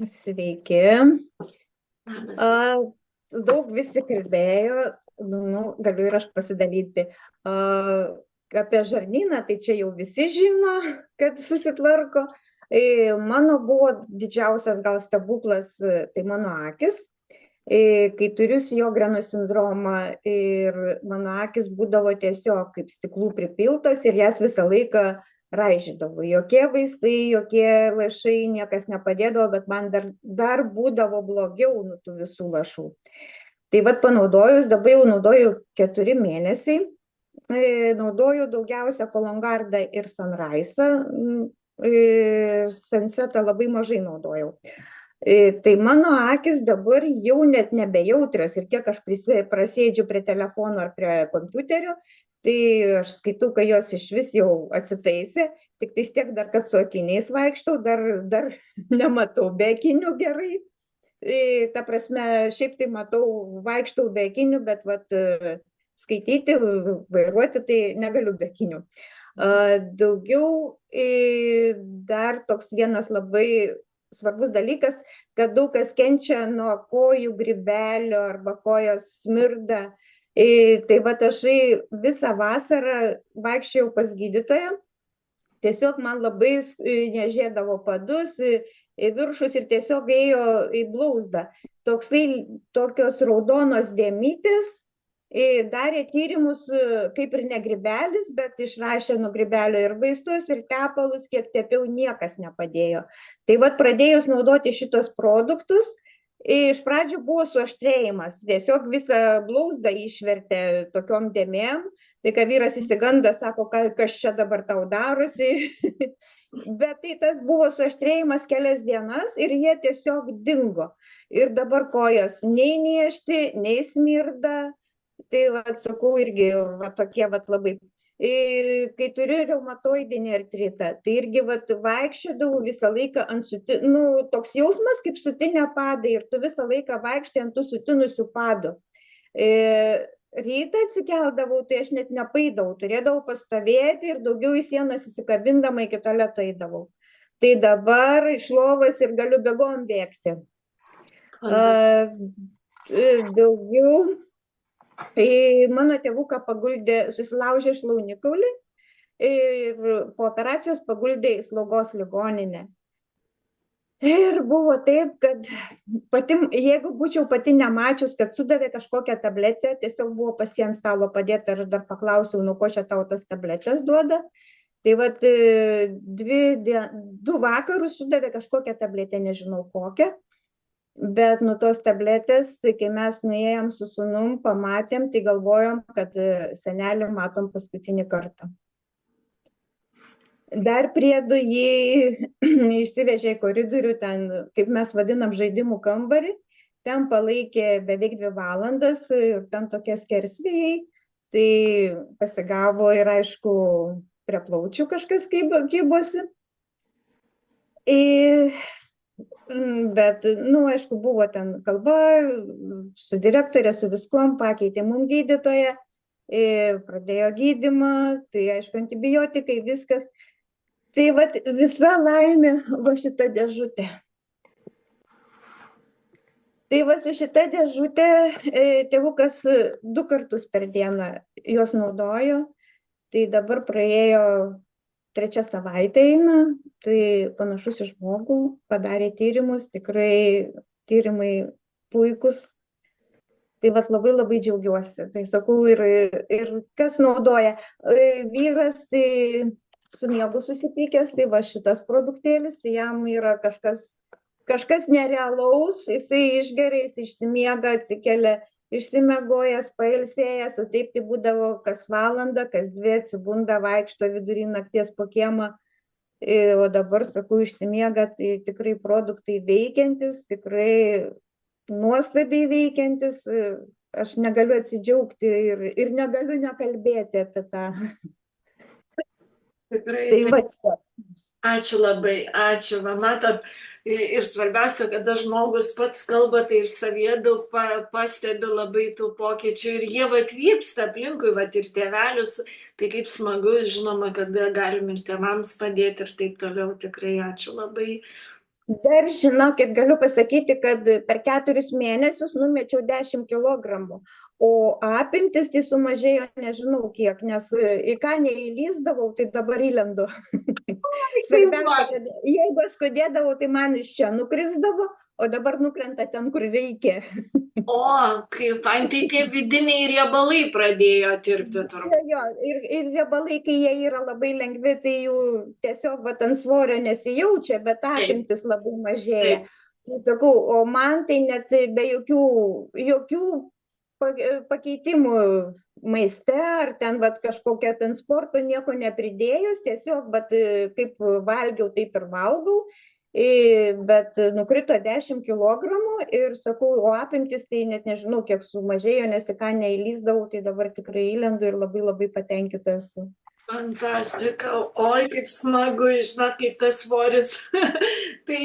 Sveiki. Labas. Daug visi kalbėjo, galiu ir aš pasidalyti. Apie žarnyną, tai čia jau visi žino, kad susitvarko. Mano buvo didžiausias gal stebuklas, tai mano akis. Kai turiu Sjogreno sindromą ir mano akis būdavo tiesiog kaip stiklų pripiltos ir jas visą laiką raižydavo. Jokie vaistai, jokie lašai, niekas nepadėdavo, bet man dar būdavo blogiau nuo tų visų lašų. Tai vat panaudojus, dabar jau naudoju 4 mėnesiai, naudoju daugiausia Kolongardą ir Sunrise'ą, Sunsetą labai mažai naudojau. Tai mano akis dabar jau net nebejautrios ir kiek aš prasėdžiu prie telefono ar prie kompiuterio, tai aš skaitau, kad jos iš vis jau atsitaisė, tik tais tiek dar, kad su akiniais vaikštau, dar nematau be akinių gerai. Ta prasme, šiaip tai matau, vaikštau be akinių, bet vat, skaityti, vairuoti tai negaliu be akinių. Daugiau dar toks vienas labai svarbus dalykas, kad daug kas kenčia nuo kojų grybelio arba kojos smirda. Tai vat aš visą vasarą vaikščiojau pas gydytoją, tiesiog man labai niežėdavo padus, viršus ir tiesiog ėjo į blauzdą. Tokios raudonos dėmytės, darė tyrimus kaip ir ne grybelis, bet išrašė nuo grybelio ir vaistus, ir tepalus, kiek tepiau, niekas nepadėjo. Tai vat pradėjus naudoti šitos produktus, iš pradžių buvo suaštrėjimas, tiesiog visą blauzdą išvertė tokiom dėmėm, tai kai vyras įsigando, sako, kas čia dabar tau darosi, bet tai tas buvo suaštrėjimas kelias dienas ir jie tiesiog dingo. Ir dabar kojas nei niežti, nei smirda. Tai, sakau, irgi tokie labai. Kai turiu reumatoidinį artritą, tai irgi vaikščiodavau visą laiką ant sutinų, toks jausmas kaip sutinė padai ir tu visą laiką vaikštai ant tų sutinusių padų. Rytą atsikeldavau, tai aš net nepaidavau, turėdavau pastovėti ir daugiau į sienas įsikabindama iki tualeto eidavau. Tai dabar iš lovos ir galiu bėgom bėgti. Daugiau. Mano tėvuką paguldė, susilaužė šlaunikaulį ir po operacijos paguldė į slaugos ligoninę. Ir buvo taip, kad jeigu būčiau pati nemačius, kad sudavė kažkokią tabletę, tiesiog buvo pas jį ant stalo padėta ir aš dar paklausiau, nuo ko čia tau tas tabletės duoda. Tai vat 2 vakarus sudavė kažkokią tabletę, nežinau kokią. Bet nuo tos tabletės, kai mes nuėjom su sūnum, pamatėm, tai galvojom, kad senelį matom paskutinį kartą. Dar priedu jį išsivežė į koridorių, ten, kaip mes vadinam, žaidimų kambarį, ten palaikė beveik 2 valandas ir ten tokie skersvėjai, tai pasigavo ir aišku prie plaučių kažkas kybosi. Bet, aišku, buvo ten kalba, su direktorė, su viskuom, pakeitė mum gydytoją, pradėjo gydymą, tai aišku, antibiotikai, viskas. Tai vat visa laimė va šita dėžutė. Tai va su šita dėžutė tėvukas 2 kartus per dieną jos naudojo, tai dabar praėjo 3 savaitė eina, tai panašus į žmogų, padarė tyrimus, tikrai tyrimai puikus. Tai vat labai labai džiaugiuosi. Tai sakau, ir kas naudoja. Vyras tai su miegu susipykęs, tai va šitas produktėlis, tai jam yra kažkas nerealaus, jisai išgeria, jis išsimiega, atsikelia, išsimegojęs, pailsėjęs, o taip tai būdavo kas valandą, kas dvi atsibunda, vaikšto vidury nakties po kiemą. O dabar, sakau, išsimiega, tai tikrai produktai veikiantis, tikrai nuostabiai veikiantis. Aš negaliu atsidžiaugti ir negaliu nekalbėti apie tą. Tikrai. Tai va. Ačiū labai, ačiū. Va, matot, ir svarbiausia, kada žmogus pats kalba, tai ir savyje daug pastebi labai tų pokyčių ir jie vat vyksta aplinkui, vat ir tėvelius, tai kaip smagu, žinoma, kada galim ir tėvams padėti ir taip toliau. Tikrai ačiū labai. Dar žinokit, galiu pasakyti, kad per 4 mėnesius numečiau 10 kilogramų, o apimtis tai sumažėjo nežinau kiek, nes į ką neįlysdavau, tai dabar įlendu. Svarbiausia, kad jeigu aš skudėdavau, tai man iš čia nukrisdavo, o dabar nukrenta ten, kur reikia. O, kaip man tai tie vidiniai riebalai pradėjo tirpti turbūt. Jo, ir riebalai, kai jie yra labai lengvi, tai jų tiesiog vat ant svorio nesijaučia, bet apimtis labai mažėja. Tai sakau, o man tai net be jokių pakeitimų maiste ar ten vat kažkokia ten sporto nieko nepridėjus, tiesiog vat kaip valgiau, taip ir valgau. Bet nukrito 10 kilogramų ir sakau, o apimtis tai net nežinau, kiek sumažėjo, nes į ką neįlysdavau, tai dabar tikrai įlendu ir labai labai patenkinta esu. Fantastika, oi kaip smagu, žinot, kaip tas svoris. Tai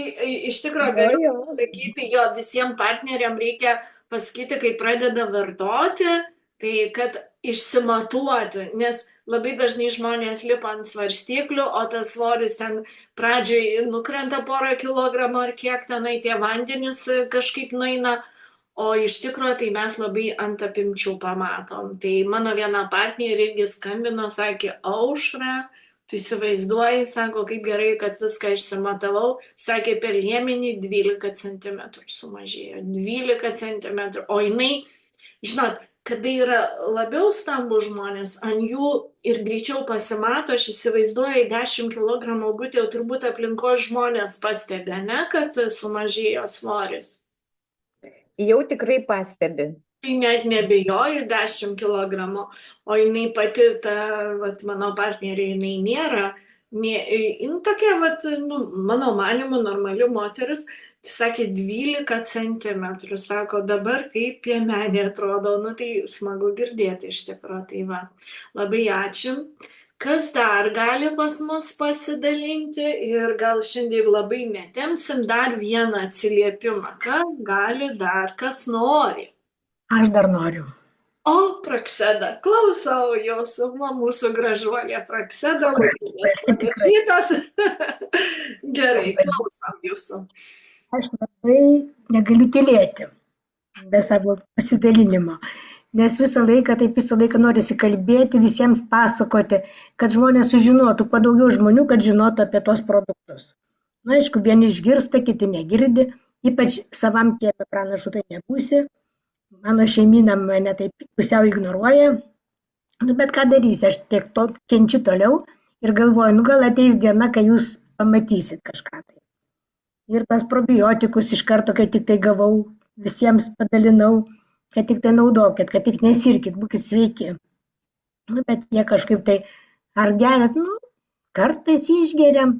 iš tikrųjų galiu pasakyti, jo visiems partneriam reikia pasakyti, kai pradeda vartoti, tai kad išsimatuotų, nes labai dažnai žmonės lipa ant svarstyklių, o tas svoris ten pradžioj nukrenta porą kilogramų ar kiek tenai tie vandenys kažkaip nueina, o iš tikrųjų tai mes labai ant apimčių pamatom. Tai mano viena partnerė irgi skambino, sakė, Aušra, tu įsivaizduoji, sako, kaip gerai, kad viską išsimatavau, sakė, per liemenį 12 cm sumažėjo, 12 cm, o jinai, žinot, kada yra labiau stambų žmonės, ant jų ir greičiau pasimato, aš įsivaizduoju, 10 kg algutė, jau turbūt aplinkos žmonės pastebi, ne, kad sumažėjo svoris. Jau tikrai pastebi. Tai net nebejoju 10 kg, o jinai pati, vat, mano partnerė, jinai nėra, tokia, vat, mano manimu, normali moteris, tai sakė 12 cm, sako, dabar kaip piemenė atrodo, tai smagu girdėti iš tikrųjų, tai va, labai ačiū. Kas dar gali pas mus pasidalinti ir gal šiandien labai netemsim dar vieną atsiliepimą, kas gali dar, kas nori? Aš dar noriu. O, Prakseda, klausau jūsų, mūsų gražuolė Prakseda. Gerai, klausom jūsų. Aš labai negaliu tylėti be savo pasidalinimo, nes visą laiką norisi kalbėti, visiems pasakoti, kad žmonės sužinotų, kuo daugiau žmonių, kad žinotų apie tos produktus. Na, aišku, vieni išgirsta, kiti negirdi, ypač savam kieme pranašu tai nebūsi. Mano šeimyna mane taip pusiau ignoruoja, bet ką darysi, aš tiek to kenčiu toliau ir galvoju, gal ateis diena, kai jūs pamatysit kažką tai. Ir tas probiotikus iš karto, kai tik tai gavau, visiems padalinau, kad tik tai naudokit, kad tik nesirkit, būkit sveiki. Bet jie kažkaip tai, ar geriat, kartais išgeriam,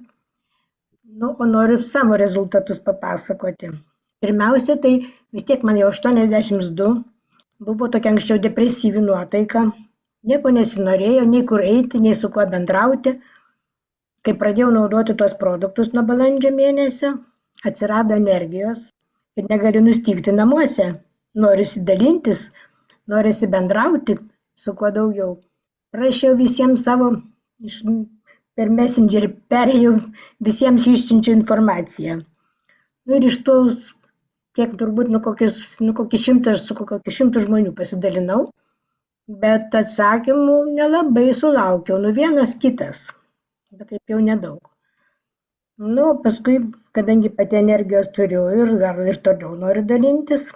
o noriu savo rezultatus papasakoti. Pirmiausia, tai vis tiek man jau 82, buvo tokia anksčiau depresyvi nuotaika, nieko nesinorėjo, nei kur eiti, nei su kuo bendrauti. Kai pradėjau naudoti tuos produktus nuo balandžio mėnesio, atsirado energijos ir negaliu nustygti namuose. Norisi dalintis, norisi bendrauti su kuo daugiau. Prašiau visiems savo, per Messengerį perėjau, visiems išsiunčiu informaciją. Ir iš tos, kiek turbūt kokį 100 žmonių pasidalinau, bet atsakymų nelabai sulaukiau, vienas kitas, bet taip jau nedaug. Paskui, kadangi pati energijos turiu ir toliau noriu dalintis,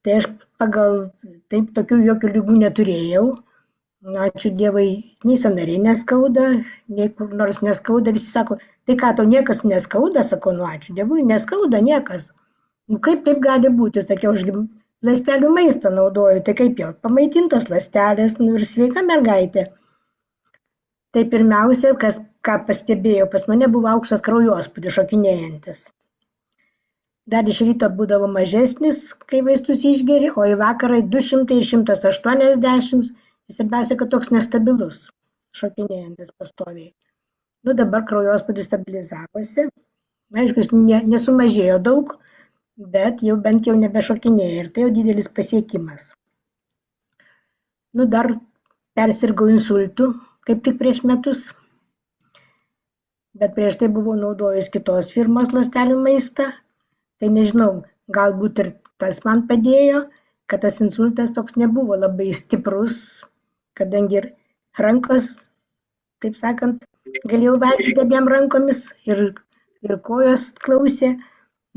Tai aš pagal taip tokių jokių lygų neturėjau. Ačiū Dievui, nei sąnariai neskauda, nei kur nors neskauda. Visi sako, tai ką, tau niekas neskauda? Sakau, nu ačiū Dievui, neskauda niekas. Nu kaip taip gali būti? Sakiau, aš ląstelių maistą naudoju, tai kaip jau pamaitintos ląstelės, nu ir sveika mergaitė. Tai pirmiausia, ką pastebėjau, pas mane buvo aukštas kraujospūdis šokinėjantis. Dar iš ryto būdavo mažesnis, kai vaistus išgeri, o į vakarą 200 ir 180. Svarbiausia, kad toks nestabilus, šokinėjantis pastoviai. Nu, dabar kraujospūdis stabilizavosi. Aišku, jis nesumažėjo daug, bet jau bent jau nebešokinėja ir tai jau didelis pasiekimas. Nu, dar persirgau insultu, kaip tik prieš metus. Bet prieš tai buvau naudojus kitos firmos ląstelių maistą. Tai nežinau, galbūt ir tas man padėjo, kad tas insultas toks nebuvo labai stiprus, kadangi ir rankos, taip sakant, galėjau valgyti abiem rankomis ir kojos klausė,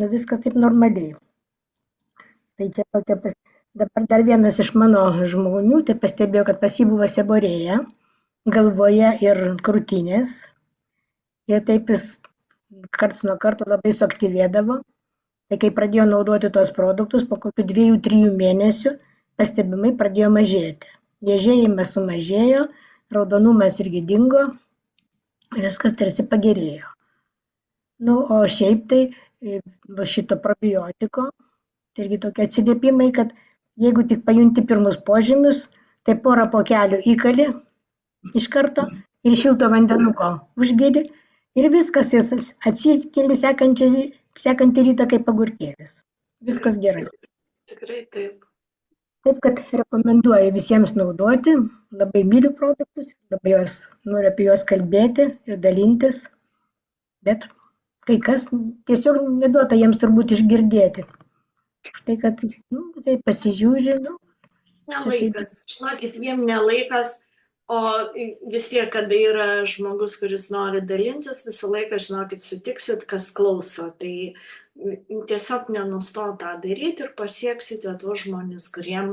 nu viskas taip normaliai. Tai čia tokia dabar dar vienas iš mano žmonių, tai pastebėjau, kad pas jį buvo seborėja, galvoje ir krūtinės. Ir taip jis karts nuo karto labai suaktyvėdavo. Tai kai pradėjo naudoti tos produktus, po kokių 2-3 mėnesių pastebimai pradėjo mažėti. Niežėjimas sumažėjo, raudonumas irgi dingo, viskas tarsi pagerėjo. Nu, o šiaip tai šito probiotiko, tai irgi tokie atsiliepimai, kad jeigu tik pajunti pirmus požymius, tai porą pokelių įkali iš karto ir šilto vandenuko užgeri ir viskas, jis atsikeli sekantį rytą kaip agurkėlis. Viskas gerai. Tikrai taip. Taip, kad rekomenduoju visiems naudoti, labai myliu produktus, labai noriu apie juos kalbėti ir dalintis, bet kai kas tiesiog neduota jiems turbūt išgirdėti. Štai, kad tai pasižiūri. Nelaikas. Žinokit, jiem nelaikas, o vis tiek, kada yra žmogus, kuris nori dalintis, visą laiką, žinokit, sutiksit, kas klauso. Tai tiesiog nenustot tą daryti ir pasieksite tuos žmonės, kuriem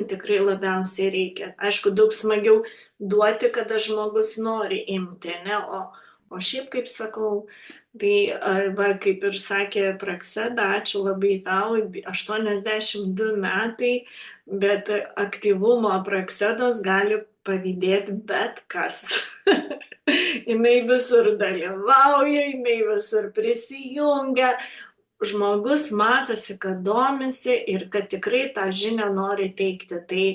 tikrai labiausiai reikia. Aišku, daug smagiau duoti, kada žmogus nori imti, ne? O šiaip, kaip sakau, tai va, kaip ir sakė Prakseda, ačiū labai tau, 82 metai, bet aktyvumo Praksedos gali pavydėti bet kas. Jinai visur dalyvauja, jinai visur prisijungia. Žmogus matosi, kad domisi ir kad tikrai tą žinią nori teikti. Tai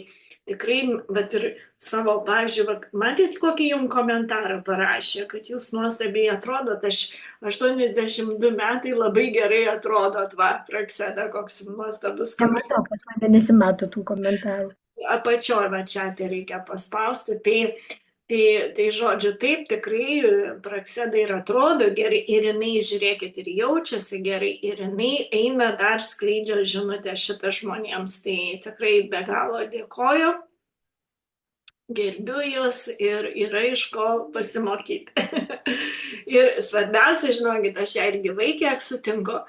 tikrai, bet ir savo, pavyzdžiui, matėt, kokį jums komentarą parašė, kad jūs nuostabiai atrodot, aš 82 metai labai gerai atrodot, va, Prakseda, koks nuostabus komentaras. Nematau, pas mane nesimato tų komentarų. Apačioj, va čia tai reikia paspausti, tai žodžiu, taip tikrai Prakseda ir atrodo gerai, ir jinai, žiūrėkit, ir jaučiasi gerai, ir jinai eina dar skleidžia žinutę šitą žmonėms, tai tikrai be galo dėkoju, gerbiu jūs ir yra iš ko pasimokyti. Ir svarbiausia, žinokit, aš ją ir gyvai kiek sutinku,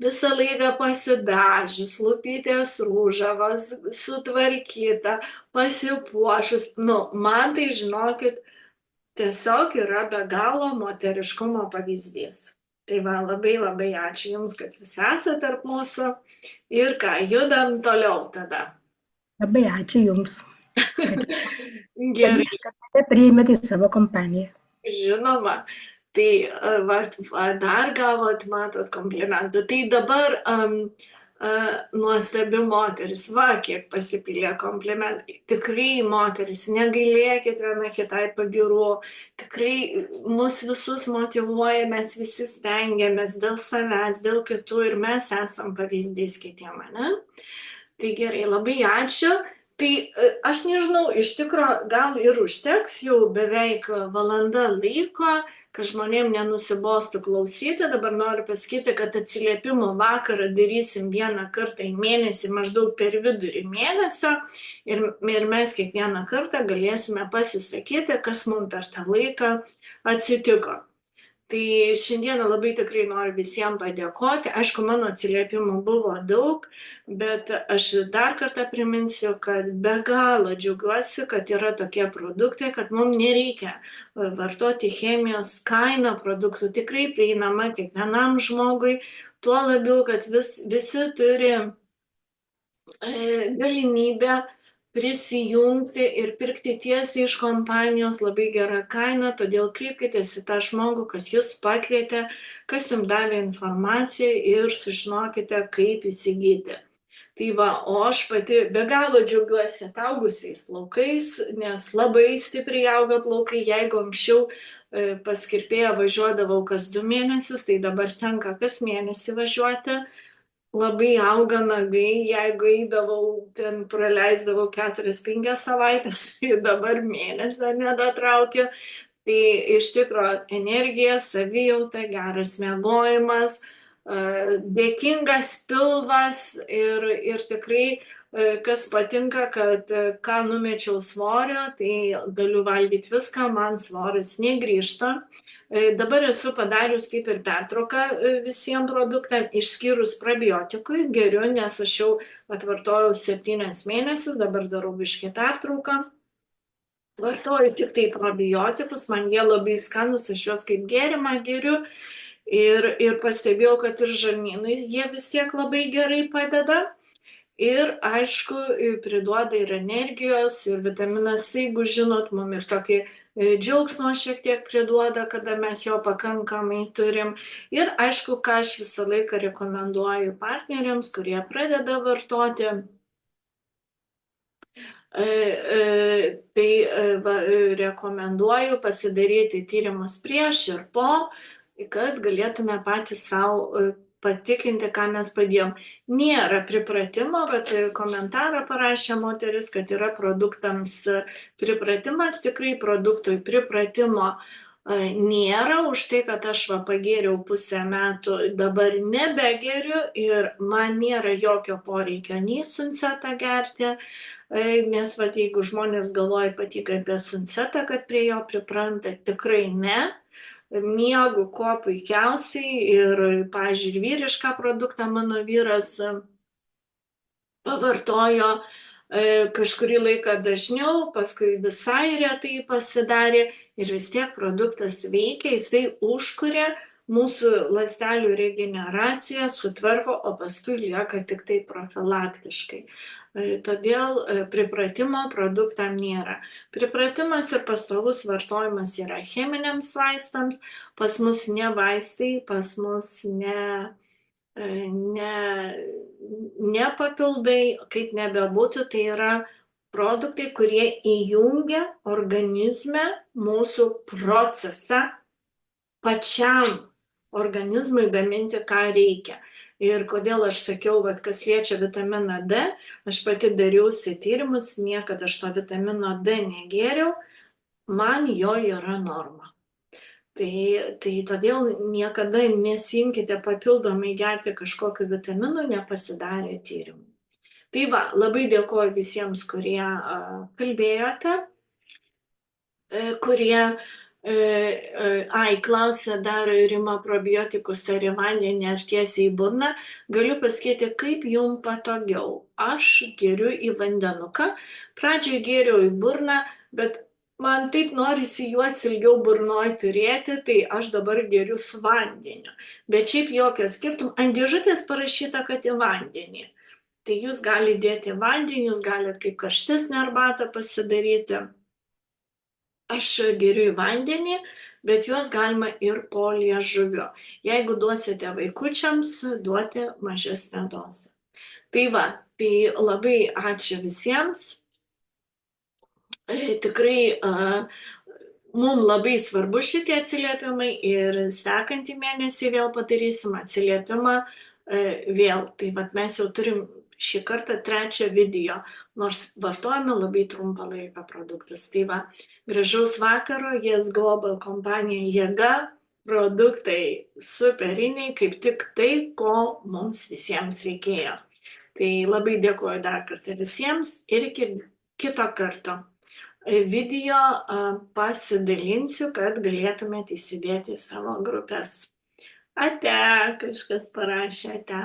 visą laiką pasidažys, lūpytės rūžavos, sutvarkyta, pasipuošus. Man tai, žinokit, tiesiog yra be galo moteriškumo pavyzdys. Tai va, labai labai ačiū Jums, kad Jūs esate tarp mūsų. Ir ką, judam toliau tada. Labai ačiū Jums. Gerai. Kad mane priėmėte į savo kompaniją. Žinoma. Tai dar gavot, matot, komplimentų. Tai dabar nuostabi moteris, va, kiek pasipylė komplimentai. Tikrai moteris, negailėkit viena kitai pagirų. Tikrai mus visus motyvuoja, mes visi stengiamės dėl savęs, dėl kitų ir mes esam pavyzdys kitiem, ne? Tai gerai, labai ačiū. Tai aš nežinau, iš tikro gal ir užteks jau beveik valanda laiko, kad žmonėm nenusibostų klausyti. Dabar noriu pasakyti, kad atsiliepimų vakarą darysim vieną kartą į mėnesį, maždaug per vidurį mėnesio. Ir mes kiekvieną kartą galėsime pasisakyti, kas mums per tą laiką atsitiko. Tai šiandieną labai tikrai noriu visiems padėkoti. Aišku, mano atsiliepimų buvo daug, bet aš dar kartą priminsiu, kad be galo džiaugiuosi, kad yra tokie produktai, kad mums nereikia vartoti chemijos. Kaina produktų tikrai prieinama kiekvienam žmogui, tuo labiau, kad visi turi galimybę prisijungti ir pirkti tiesiai iš kompanijos labai gerą kainą, todėl kreipkitės į tą žmogų, kas jūs pakvietė, kas jums davė informaciją ir sužinokite, kaip įsigyti. Tai va, o aš pati be galo džiaugiuosi ataugusiais plaukais, nes labai stipriai auga plaukai. Jeigu anksčiau pas kirpėją važiuodavau kas 2 mėnesius, tai dabar tenka kas mėnesį važiuoti. Labai auga nagai, jeigu eidavau, ten praleisdavau 4-5 savaitės, tai dabar mėnesio nedatraukiu. Tai iš tikrųjų energija, savijauta, geras miegojimas, dėkingas pilvas ir tikrai, kas patinka, kad ką numečiau svorio, tai galiu valgyti viską, man svoris negrįžta. Dabar esu padarius kaip ir pertrauką visiems produktams, išskyrus probiotikui, geriu, nes aš jau atvartojau 7 mėnesius, dabar darau biškį pertrauką. Vartoju tik tai probiotikus, man jie labai skanus, aš juos kaip gėrimą geriu ir pastebėjau, kad ir žarnynui jie vis tiek labai gerai padeda. Ir aišku, priduoda ir energijos, ir vitaminas C, jeigu žinot, mums ir tokį džiaugsmo šiek tiek priduoda, kada mes jo pakankamai turim. Ir aišku, ką aš visą laiką rekomenduoju partneriams, kurie pradeda vartoti, tai rekomenduoju pasidaryti tyrimus prieš ir po, kad galėtume patys savo patikinti, ką mes padėjom. Nėra pripratimo, bet komentarą parašė moteris, kad yra produktams pripratimas, tikrai produktui pripratimo nėra, už tai, kad aš pagėriau pusę metų, dabar nebegeriu ir man nėra jokio poreikio nei suncetą gerti, nes jeigu žmonės galvoja ypatingai apie suncetą, kad prie jo pripranta, tikrai ne. Miegu kuo puikiausiai ir, pavyzdžiui, ir vyrišką produktą mano vyras pavartojo kažkurį laiką dažniau, paskui visai retai pasidarė ir vis tiek produktas veikia, jisai užkuria mūsų ląstelių regeneraciją, sutvarko, o paskui lieka tik tai profilaktiškai. Todėl pripratimo produktam nėra. Pripratimas ir pastovus vartojimas yra cheminiams vaistams, pas mus ne vaistai, pas mus ne papildai, kaip nebebūtų, tai yra produktai, kurie įjungia organizme mūsų procesą pačiam organizmui gaminti, ką reikia. Ir kodėl aš sakiau, kas liečia vitaminą D, aš pati dariausi tyrimus, niekada aš to vitamino D negėriau, man jo yra norma. Tai todėl niekada nesimkite papildomai gerti kažkokiu vitaminu, nepasidarė tyrimų. Tai va, labai dėkoju visiems, kurie kalbėjote, kurie klausė dar Rima probiotikus ar į vandenį ar tiesiai į burną. Galiu pasakyti, kaip jums patogiau. Aš geriu į vandenuką. Pradžioj geriau į burną, bet man taip norisi juos ilgiau burnoj turėti, tai aš dabar geriu su vandeniu. Bet šiaip jokio skirtumo. Ant dėžutės parašyta, kad į vandenį. Tai jūs galite dėti vandenį, jūs galite kaip karštesnę arbatą pasidaryti. Aš geriu į vandenį, bet juos galima ir po liežuviu. Jeigu duosite vaikučiams, duoti mažesnę dozę. Tai va, tai labai ačiū visiems. Tikrai mums labai svarbu šitie atsiliepimai ir sekantį mėnesį vėl padarysim atsiliepimą vėl. Tai va, mes jau turim šį kartą 3 video, nors vartojame labai trumpą laiką produktus. Tai va, gražaus vakaro, Yes Global kompanija jėga, produktai superiniai, kaip tik tai, ko mums visiems reikėjo. Tai labai dėkuoju dar kartą visiems ir iki kito karto. video pasidalinsiu, kad galėtumėte įsidėti į savo grupės. Ate, kažkas parašė, ate.